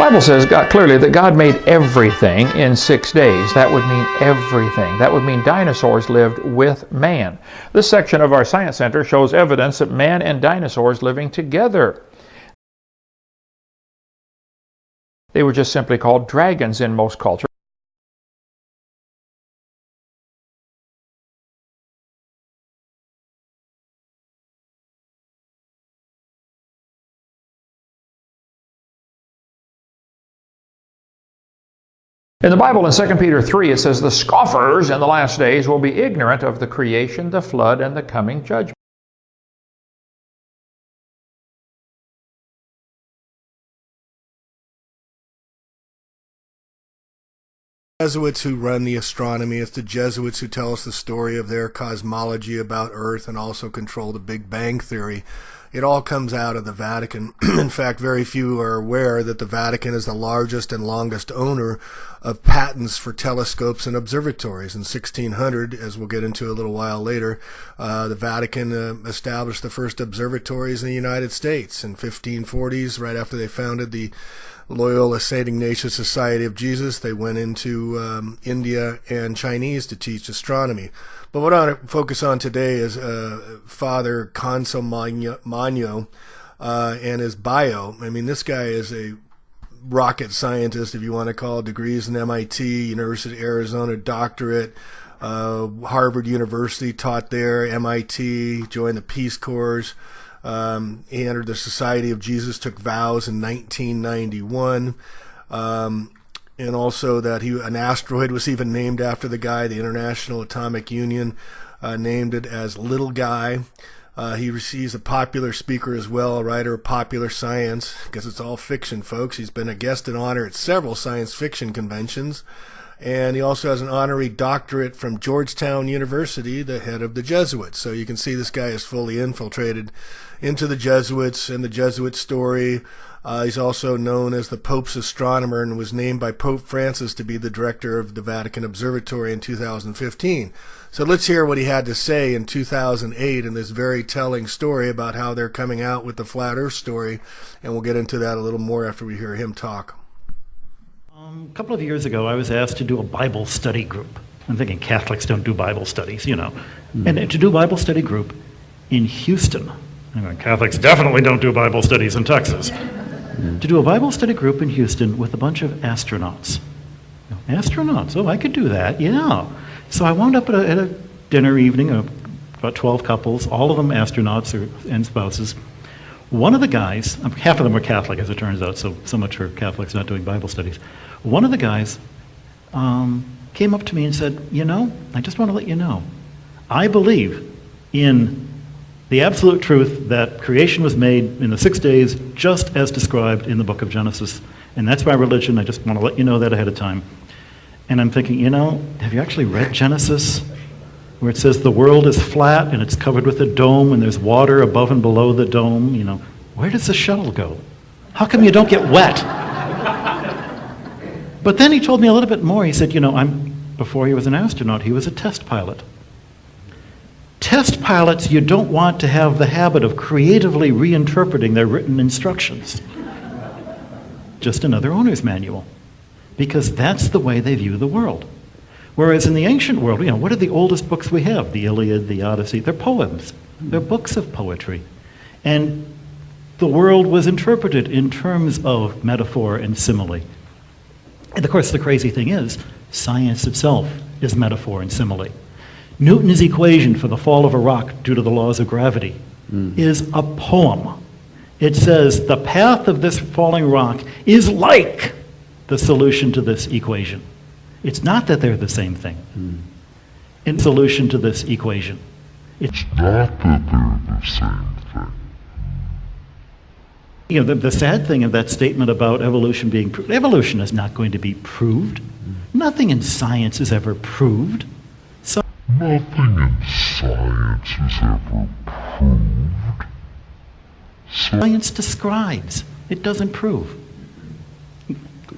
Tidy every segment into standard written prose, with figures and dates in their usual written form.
Bible says clearly that God made everything in 6 days. That would mean everything. That would mean dinosaurs lived with man. This section of our Science Center shows evidence that man and dinosaurs living together. They were just simply called dragons in most cultures. In the Bible, in 2 Peter 3, it says, "The scoffers in the last days will be ignorant of the creation, the flood, and the coming judgment." Jesuits who run the astronomy. It's the Jesuits who tell us the story of their cosmology about Earth and also control the Big Bang Theory. It all comes out of the Vatican. In fact, very few are aware that the Vatican is the largest and longest owner of patents for telescopes and observatories. In 1600, as we'll get into a little while later, the Vatican established the first observatories in the United States. In 1540s, right after they founded the Loyola St. Ignatius Society of Jesus, they went into India and Chinese to teach astronomy. But what I want to focus on today is Father Consolmagno and his bio. I mean, this guy is a rocket scientist, if you want to call it, degrees in MIT, University of Arizona, doctorate, Harvard University, taught there, MIT, joined the Peace Corps. He entered the Society of Jesus, took vows in 1991. And also that an asteroid was even named after the guy. The International Atomic Union named it as Little Guy. He's a popular speaker as well, a writer of popular science, because it's all fiction, folks. He's been a guest in honor at several science fiction conventions. And he also has an honorary doctorate from Georgetown University, the head of the Jesuits. So you can see this guy is fully infiltrated into the Jesuits and the Jesuit story. He's also known as the Pope's astronomer and was named by Pope Francis to be the director of the Vatican Observatory in 2015. So let's hear what he had to say in 2008 in this very telling story about how they're coming out with the Flat Earth story. And we'll get into that a little more after we hear him talk. A couple of years ago, I was asked to do a Bible study group. I'm thinking Catholics don't do Bible studies, you know. And to do a Bible study group in Houston. I mean, Catholics definitely don't do Bible studies in Texas. To do a Bible study group in Houston with a bunch of astronauts. Astronauts, oh, I could do that, yeah. So I wound up at a dinner evening of about 12 couples, all of them astronauts and spouses. One of the guys, half of them were Catholic as it turns out, so much for Catholics not doing Bible studies. One of the guys came up to me and said, you know, I just want to let you know, I believe in the absolute truth that creation was made in the 6 days just as described in the book of Genesis. And that's my religion. I just want to let you know that ahead of time. And I'm thinking, you know, have you actually read Genesis? Where it says the world is flat and it's covered with a dome and there's water above and below the dome, you know. Where does the shuttle go? How come you don't get wet? But then he told me a little bit more. He said, you know, before he was an astronaut, he was a test pilot. Test pilots, you don't want to have the habit of creatively reinterpreting their written instructions. Just another owner's manual. Because that's the way they view the world. Whereas in the ancient world, you know, what are the oldest books we have? The Iliad, the Odyssey, they're poems. They're books of poetry. And the world was interpreted in terms of metaphor and simile. And of course, the crazy thing is, science itself is metaphor and simile. Newton's equation for the fall of a rock due to the laws of gravity is a poem. It says the path of this falling rock is like the solution to this equation. It's not that they're the same thing. In solution to this equation. It's not that they're the same thing. You know, the sad thing of that statement about evolution being proved, evolution is not going to be proved. Nothing in science is ever proved. Nothing in science is ever proved. Science describes, it doesn't prove.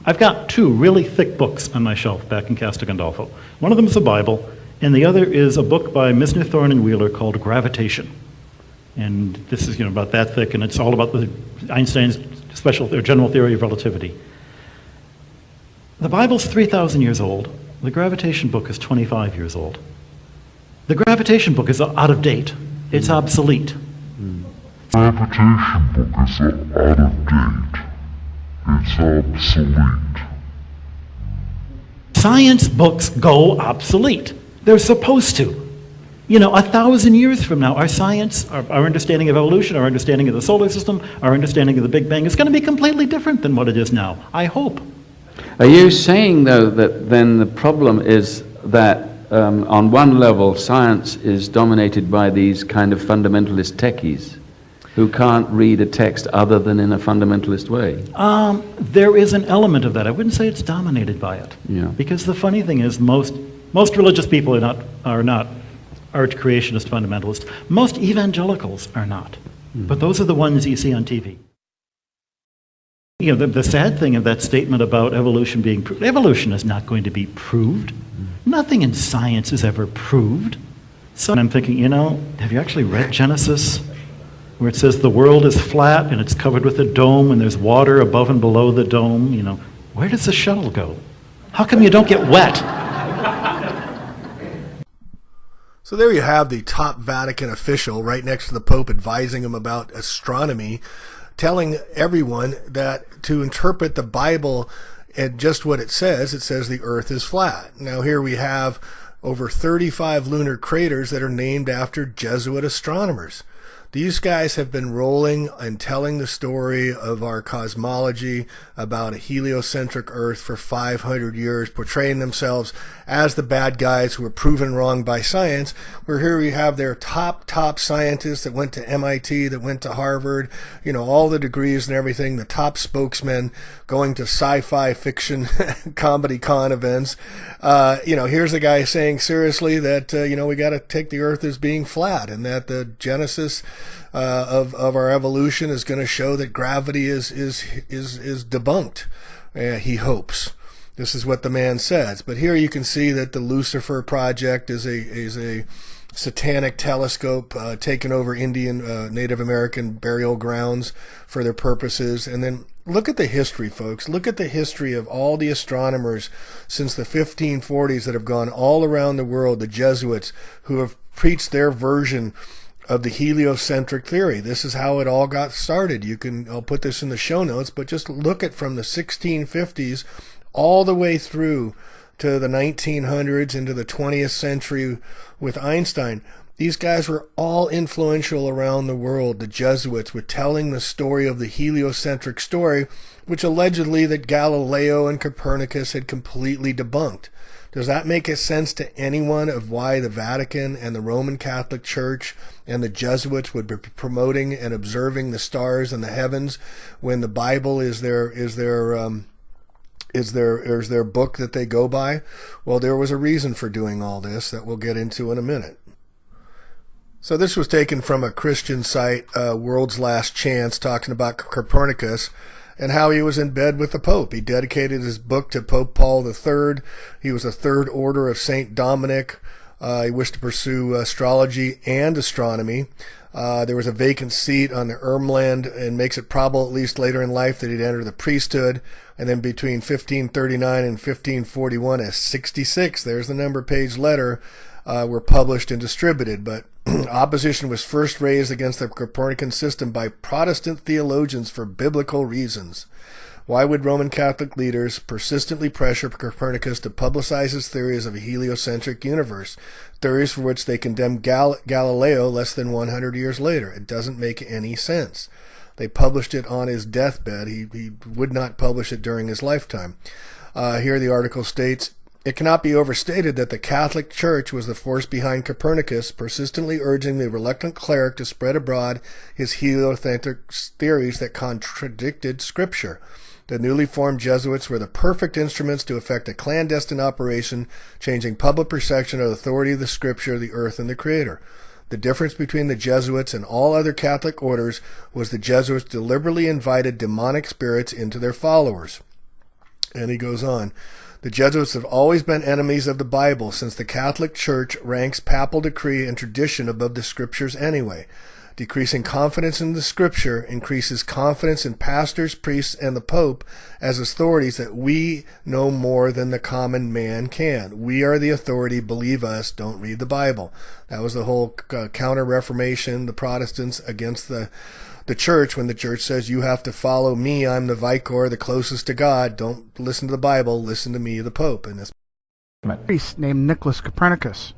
I've got two really thick books on my shelf back in Castor Gandolfo. One of them is a Bible, and the other is a book by Misner, Thorne, and Wheeler called Gravitation. And this is, you know, about that thick, and it's all about Einstein's general theory of relativity. The Bible's 3,000 years old. The gravitation book is 25 years old. The gravitation book is out of date. It's obsolete. Gravitation book is out of date. It's obsolete. Science books go obsolete. They're supposed to. 1,000 years from now, our science, our understanding of evolution, our understanding of the solar system, our understanding of the Big Bang is going to be completely different than what it is now. I hope. Are you saying, though, that then the problem is that on one level science is dominated by these kind of fundamentalist techies who can't read a text other than in a fundamentalist way? There is an element of that. I wouldn't say it's dominated by it. Yeah. Because the funny thing is most religious people are not arch creationist fundamentalists. Most evangelicals are not. But those are the ones you see on TV. The sad thing of that statement about evolution being proved, evolution is not going to be proved. Nothing in science is ever proved. So I'm thinking, have you actually read Genesis? Where it says the world is flat and it's covered with a dome and there's water above and below the dome. Where does the shuttle go? How come you don't get wet? So there you have the top Vatican official right next to the Pope advising him about astronomy, telling everyone that to interpret the Bible and just what it says the earth is flat. Now here we have over 35 lunar craters that are named after Jesuit astronomers. These guys have been rolling and telling the story of our cosmology about a heliocentric Earth for 500 years, portraying themselves as the bad guys who were proven wrong by science. Where here we have their top scientists that went to MIT, that went to Harvard, all the degrees and everything, the top spokesmen going to sci-fi fiction comedy con events. Here's a guy saying seriously that, we got to take the Earth as being flat, and that the genesis of our evolution is going to show that gravity is debunked. He hopes. This is what the man says. But here you can see that the Lucifer Project is a satanic telescope taking over Indian Native American burial grounds for their purposes. And then look at the history, folks. Look at the history of all the astronomers since the 1540s that have gone all around the world, the Jesuits, who have preached their version of the heliocentric theory. This is how it all got started. I'll put this in the show notes, but just look at from the 1650s all the way through to the 1900s into the 20th century with Einstein. These guys were all influential around the world, the Jesuits, with telling the story of the heliocentric story, which allegedly that Galileo and Copernicus had completely debunked. Does that make a sense to anyone of why the Vatican and the Roman Catholic Church and the Jesuits would be promoting and observing the stars and the heavens when the Bible is their book that they go by? Well, there was a reason for doing all this that we'll get into in a minute. So this was taken from a Christian site, World's Last Chance, talking about Copernicus and how he was in bed with the Pope. He dedicated his book to Pope Paul III. He was a Third Order of St. Dominic. He wished to pursue astrology and astronomy. There was a vacant seat on the Ermland, and makes it probable, at least later in life, that he'd enter the priesthood. And then between 1539 and 1541, a 66, there's the number page letter, were published and distributed. But opposition was first raised against the Copernican system by Protestant theologians for biblical reasons. Why would Roman Catholic leaders persistently pressure Copernicus to publicize his theories of a heliocentric universe, theories for which they condemned Galileo less than 100 years later? It doesn't make any sense. They published it on his deathbed. He would not publish it during his lifetime. Here the article states, "It cannot be overstated that the Catholic Church was the force behind Copernicus, persistently urging the reluctant cleric to spread abroad his heliocentric theories that contradicted Scripture. The newly formed Jesuits were the perfect instruments to effect a clandestine operation, changing public perception of the authority of the Scripture, the earth, and the Creator. The difference between the Jesuits and all other Catholic orders was the Jesuits deliberately invited demonic spirits into their followers." And he goes on, "The Jesuits have always been enemies of the Bible, since the Catholic Church ranks papal decree and tradition above the Scriptures anyway. Decreasing confidence in the Scripture increases confidence in pastors, priests, and the Pope as authorities that we know more than the common man can. We are the authority, believe us, don't read the Bible. That was the whole counter-Reformation, the Protestants against the church, when the church says, you have to follow me, I'm the vicar, the closest to God, don't listen to the Bible, listen to me, the Pope. And this priest named Nicholas Copernicus.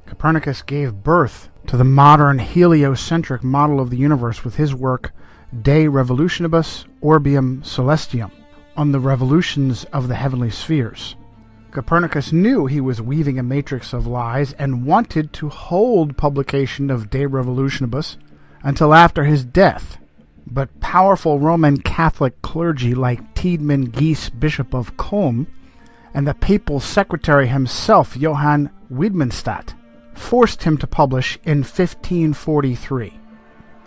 Copernicus gave birth to the modern heliocentric model of the universe with his work De Revolutionibus Orbium Celestium, on the revolutions of the heavenly spheres. Copernicus knew he was weaving a matrix of lies and wanted to hold publication of De Revolutionibus until after his death, but powerful Roman Catholic clergy like Tiedemann Gies, Bishop of Culm, and the papal secretary himself, Johann Wiedmanstadt, forced him to publish in 1543.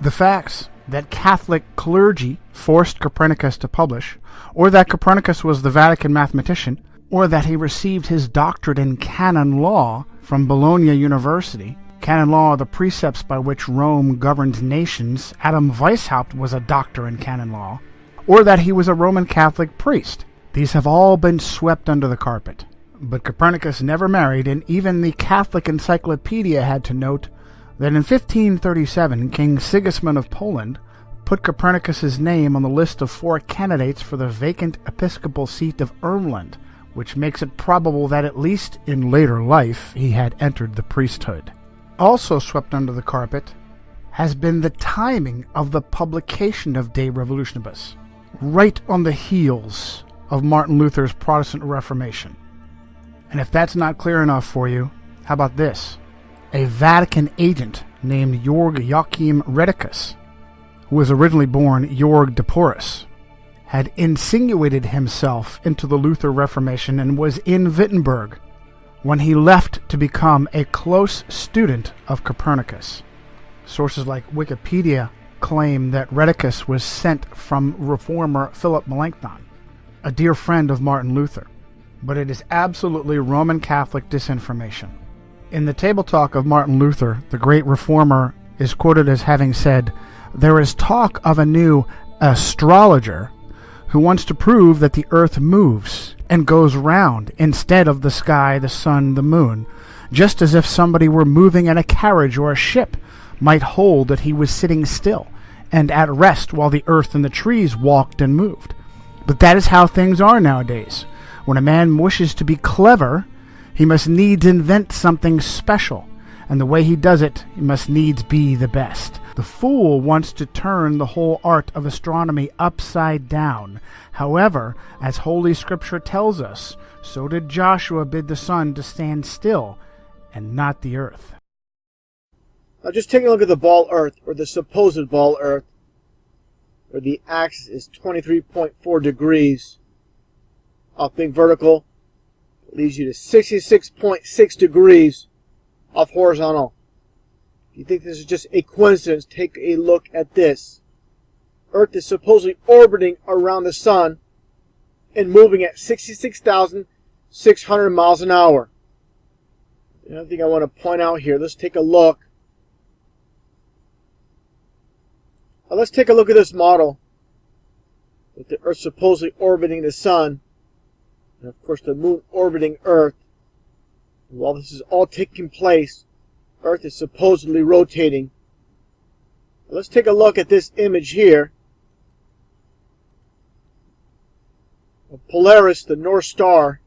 The facts that Catholic clergy forced Copernicus to publish, or that Copernicus was the Vatican mathematician, or that he received his doctorate in canon law from Bologna University, canon law are the precepts by which Rome governed nations, Adam Weishaupt was a doctor in canon law, or that he was a Roman Catholic priest. These have all been swept under the carpet. But Copernicus never married, and even the Catholic Encyclopedia had to note that in 1537 King Sigismund of Poland put Copernicus's name on the list of 4 candidates for the vacant episcopal seat of Ermland, which makes it probable that at least in later life he had entered the priesthood. Also swept under the carpet has been the timing of the publication of De Revolutionibus, right on the heels of Martin Luther's Protestant Reformation. And if that's not clear enough for you, how about this? A Vatican agent named Georg Joachim Redicus, who was originally born Georg de Porus, had insinuated himself into the Luther Reformation and was in Wittenberg when he left to become a close student of Copernicus. Sources like Wikipedia claim that Redicus was sent from reformer Philip Melanchthon, a dear friend of Martin Luther. But it is absolutely Roman Catholic disinformation. In the Table Talk of Martin Luther, the great reformer is quoted as having said, "There is talk of a new astrologer who wants to prove that the earth moves and goes round instead of the sky, the sun, the moon, just as if somebody were moving in a carriage or a ship might hold that he was sitting still and at rest while the earth and the trees walked and moved. But that is how things are nowadays. When a man wishes to be clever, he must needs invent something special, and the way he does it, he must needs be the best. The fool wants to turn the whole art of astronomy upside down. However, as Holy Scripture tells us, so did Joshua bid the sun to stand still, and not the earth." Now just take a look at the ball Earth, or the supposed ball Earth, where the axis is 23.4 degrees off being vertical. It leads you to 66.6 degrees off horizontal. If you think this is just a coincidence, take a look at this. Earth is supposedly orbiting around the sun and moving at 66,600 miles an hour. Another thing I want to point out here, let's take a look. Now let's take a look at this model with the Earth supposedly orbiting the sun, and of course the moon orbiting Earth. And while this is all taking place, Earth is supposedly rotating. Now let's take a look at this image here of Polaris, the North Star.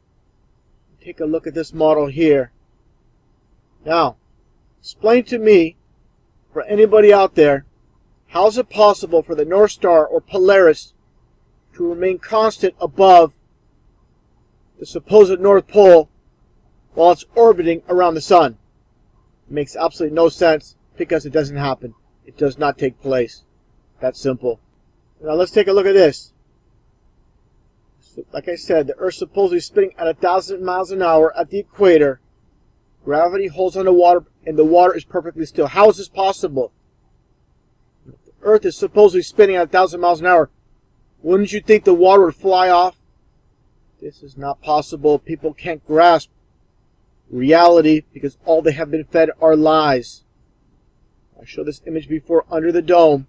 Take a look at this model here. Now, explain to me, for anybody out there, how is it possible for the North Star, or Polaris, to remain constant above the supposed North Pole while it's orbiting around the sun? It makes absolutely no sense, because it doesn't happen. It does not take place. That's simple. Now let's take a look at this. Like I said, the Earth supposedly spinning at 1,000 miles an hour at the equator. Gravity holds on the water, and the water is perfectly still. How is this possible? If the Earth is supposedly spinning at 1,000 miles an hour, wouldn't you think the water would fly off? This is not possible. People can't grasp reality because all they have been fed are lies. I showed this image before, Under the Dome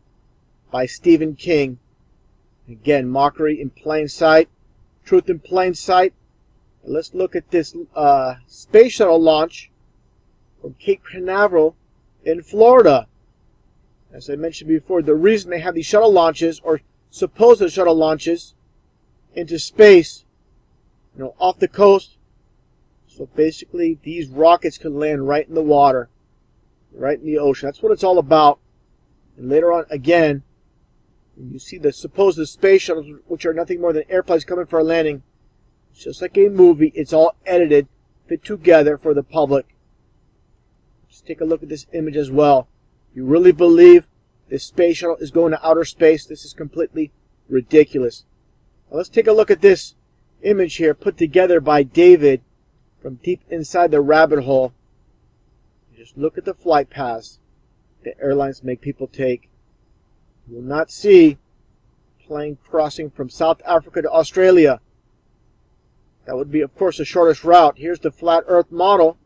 by Stephen King. Again, mockery in plain sight, truth in plain sight. And let's look at this space shuttle launch from Cape Canaveral in Florida. As I mentioned before, the reason they have these shuttle launches, or supposed shuttle launches, into space, off the coast, so basically these rockets can land right in the water, right in the ocean. That's what it's all about. And later on, again, when you see the supposed space shuttles, which are nothing more than airplanes coming for a landing, it's just like a movie. It's all edited, fit together for the public. Just take a look at this image as well. You really believe this space shuttle is going to outer space? This is completely ridiculous. Now let's take a look at this image here put together by David from deep inside the rabbit hole. Just look at the flight paths the airlines make people take. You will not see plane crossing from South Africa to Australia. That would be, of course, the shortest route. Here's the flat Earth model.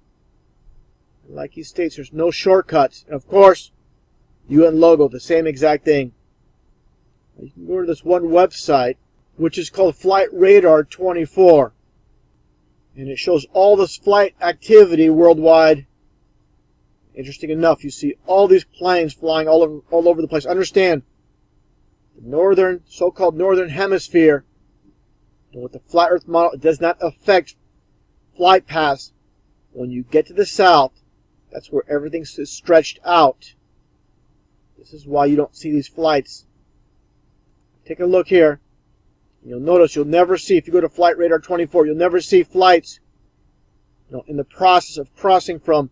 Like he states, there's no shortcuts. And of course, UN logo, the same exact thing. You can go to this one website, which is called Flight Radar 24. And it shows all this flight activity worldwide. Interesting enough, you see all these planes flying all over the place. Understand, the so-called northern hemisphere, and with the flat Earth model, it does not affect flight paths. When you get to the south, that's where everything is stretched out. This is why you don't see these flights. Take a look here. You'll notice you'll never see, if you go to Flight Radar 24, you'll never see flights in the process of crossing from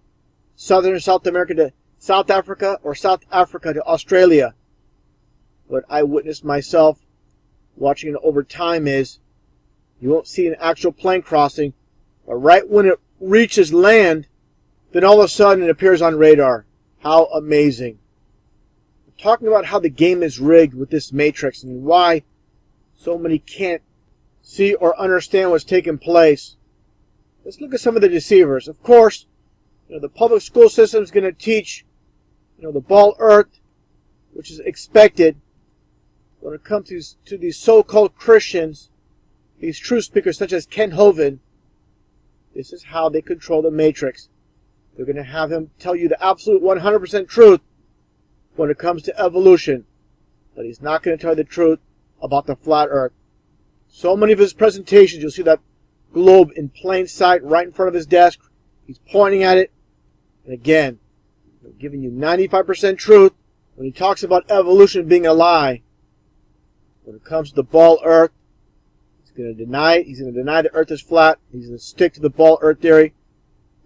southern South America to South Africa or South Africa to Australia. What I witnessed myself watching it over time is you won't see an actual plane crossing, but right when it reaches land, then all of a sudden it appears on radar. How amazing. I'm talking about how the game is rigged with this matrix and why so many can't see or understand what's taking place. Let's look at some of the deceivers. Of course, the public school system is going to teach, the ball earth, which is expected. When it comes to these so-called Christians, these truth speakers such as Ken Hovind, this is how they control the matrix. They're going to have him tell you the absolute 100% truth when it comes to evolution, but he's not going to tell you the truth about the flat earth. So many of his presentations, you'll see that globe in plain sight right in front of his desk. He's pointing at it. And again, giving you 95% truth when he talks about evolution being a lie. When it comes to the ball earth, he's going to deny it. He's going to deny the earth is flat. He's going to stick to the ball earth theory.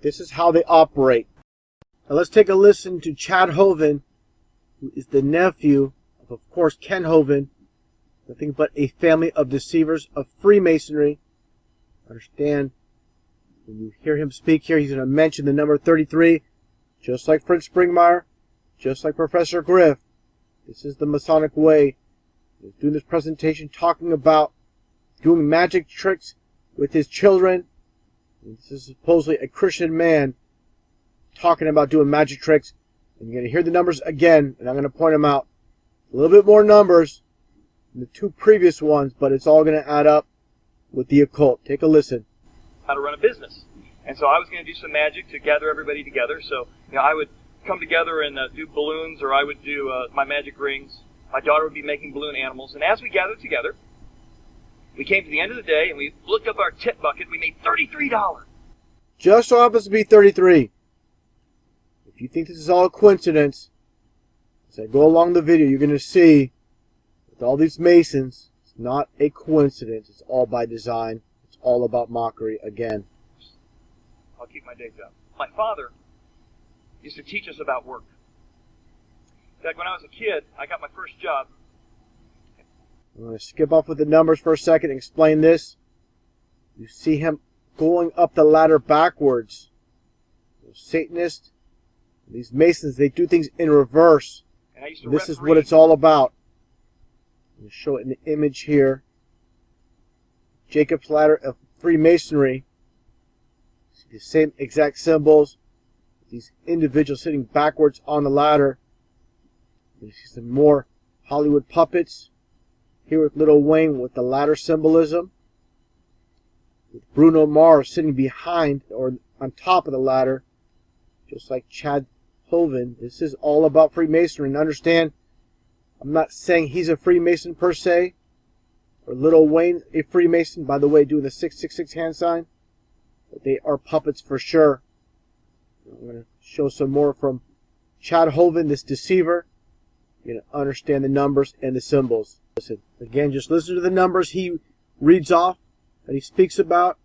This is how they operate. Now let's take a listen to Chad Hovind, who is the nephew of course, Ken Hovind. Nothing but a family of deceivers of Freemasonry. Understand, when you hear him speak here, he's going to mention the number 33, just like Fritz Springmeier, just like Professor Griff. This is the Masonic way. He's doing this presentation talking about doing magic tricks with his children. And this is supposedly a Christian man talking about doing magic tricks. And you're going to hear the numbers again, and I'm going to point them out. A little bit more numbers than the two previous ones, but it's all going to add up with the occult. Take a listen. How to run a business. And so I was going to do some magic to gather everybody together. So, I would come together and do balloons, or I would do my magic rings. My daughter would be making balloon animals. And as we gathered together, we came to the end of the day, and we looked up our tip bucket. We made $33. Just so happens to be 33. If you think this is all a coincidence, as I go along the video, you're going to see with all these Masons, it's not a coincidence. It's all by design. It's all about mockery again. I'll keep my day job. My father used to teach us about work. In fact, when I was a kid, I got my first job. I'm going to skip off with the numbers for a second and explain this. You see him going up the ladder backwards. The Satanists, these Masons, they do things in reverse. And I used to this is what it's all about. I'm going to show it in the image here. Jacob's ladder of Freemasonry. See the same exact symbols. These individuals sitting backwards on the ladder. You see some more Hollywood puppets. Here with Little Wayne with the ladder symbolism. With Bruno Mars sitting behind or on top of the ladder, just like Chad Hovind. This is all about Freemasonry. And understand, I'm not saying he's a Freemason per se, or Little Wayne a Freemason, by the way, doing the 666 hand sign. But they are puppets for sure. I'm going to show some more from Chad Hovind, this deceiver. You're going to understand the numbers and the symbols. Listen, again, just listen to the numbers he reads off, that he speaks about.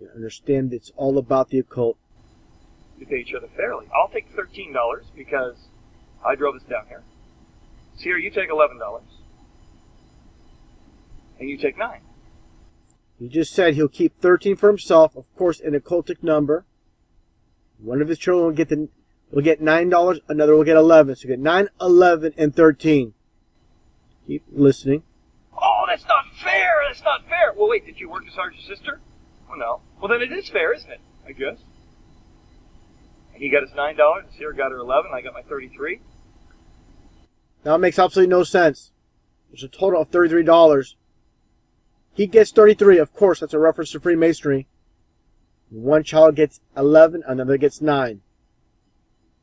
You understand it's all about the occult. We pay each other fairly. I'll take $13 because I drove us down here. So here you take $11. And you take 9. He just said he'll keep 13 for himself, of course, an occultic number. One of his children will get $9, another will get 11. So you get 9, 11, and 13. Keep listening. Oh, that's not fair! That's not fair! Well, wait, did you work as hard as your sister? Well, no. Well, then it is fair, isn't it? I guess. And he got his $9, Sarah got her 11, I got my 33. Now it makes absolutely no sense. There's a total of $33. He gets 33, of course, that's a reference to Freemasonry. One child gets 11, another gets 9.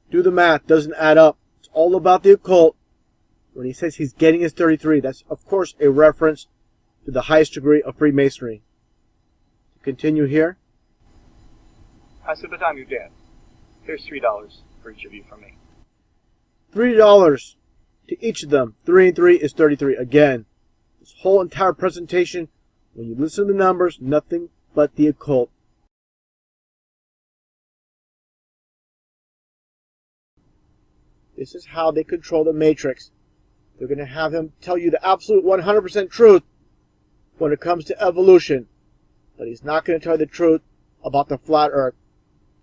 Do the math, doesn't add up. It's all about the occult. When he says he's getting his 33, that's, of course, a reference to the highest degree of Freemasonry. Continue here. I said, but I'm your dad. Here's $3 for each of you from me. $3 to each of them. 3 and 3 is 33. Again, this whole entire presentation, when you listen to the numbers, nothing but the occult. This is how they control the matrix. They're going to have him tell you the absolute 100% truth when it comes to evolution. But he's not going to tell you the truth about the flat earth.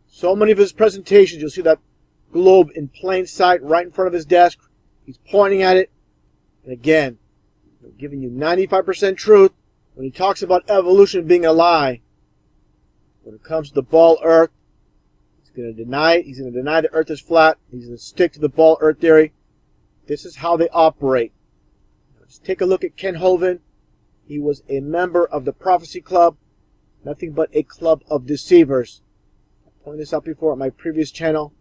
So many of his presentations, you'll see that globe in plain sight right in front of his desk. He's pointing at it. And again, they're giving you 95% truth when he talks about evolution being a lie. When it comes to the ball earth, he's going to deny it. He's going to deny the earth is flat. He's going to stick to the ball earth theory. This is how they operate. Let's take a look at Ken Hovind. He was a member of the Prophecy Club. Nothing but a club of deceivers. I pointed this out before on my previous channel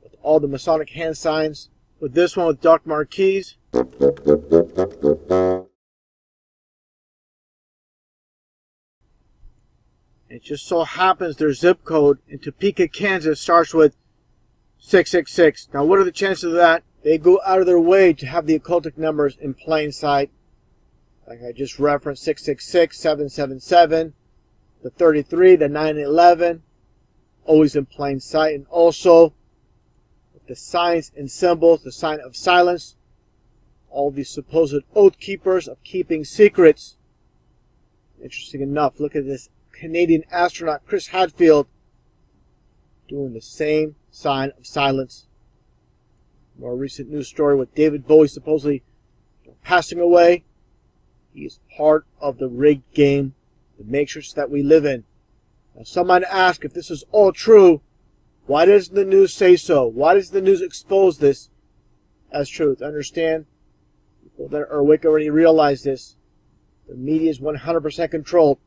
with all the Masonic hand signs. With this one with Dark Marquise. It just so happens their zip code in Topeka, Kansas starts with 666. Now what are the chances of that? They go out of their way to have the occultic numbers in plain sight. Like I just referenced, 666, 777, the 33, the 911, always in plain sight. And also, the signs and symbols, the sign of silence, all these supposed oath keepers of keeping secrets. Interesting enough, look at this Canadian astronaut Chris Hadfield doing the same sign of silence. More recent news story with David Bowie supposedly passing away. He is part of the rigged game, the matrix that we live in. Now some might ask, if this is all true, why doesn't the news say so? Why does the news expose this as truth? Understand? People that are awake already realize this. The media is 100% controlled.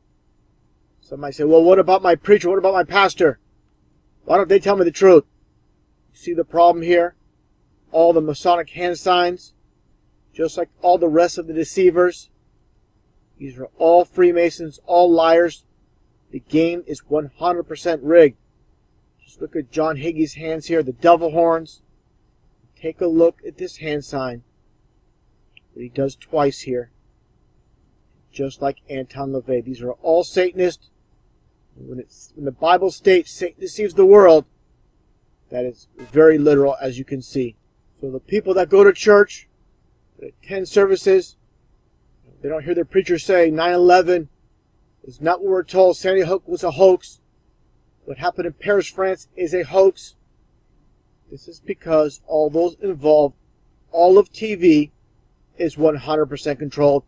Some might say, well, what about my preacher? What about my pastor? Why don't they tell me the truth? You see the problem here? All the Masonic hand signs, just like all the rest of the deceivers. These are all Freemasons, all liars. The game is 100% rigged. Just look at John Hagee's hands here, the devil horns. Take a look at this hand sign that he does twice here. Just like Anton LaVey. These are all Satanists. When the Bible states Satan deceives the world, that is very literal, as you can see. So the people that go to church, that attend services, they don't hear their preacher say 9/11 is not what we're told. Sandy Hook was a hoax. What happened in Paris, France is a hoax. This is because all those involved, all of TV is 100% controlled.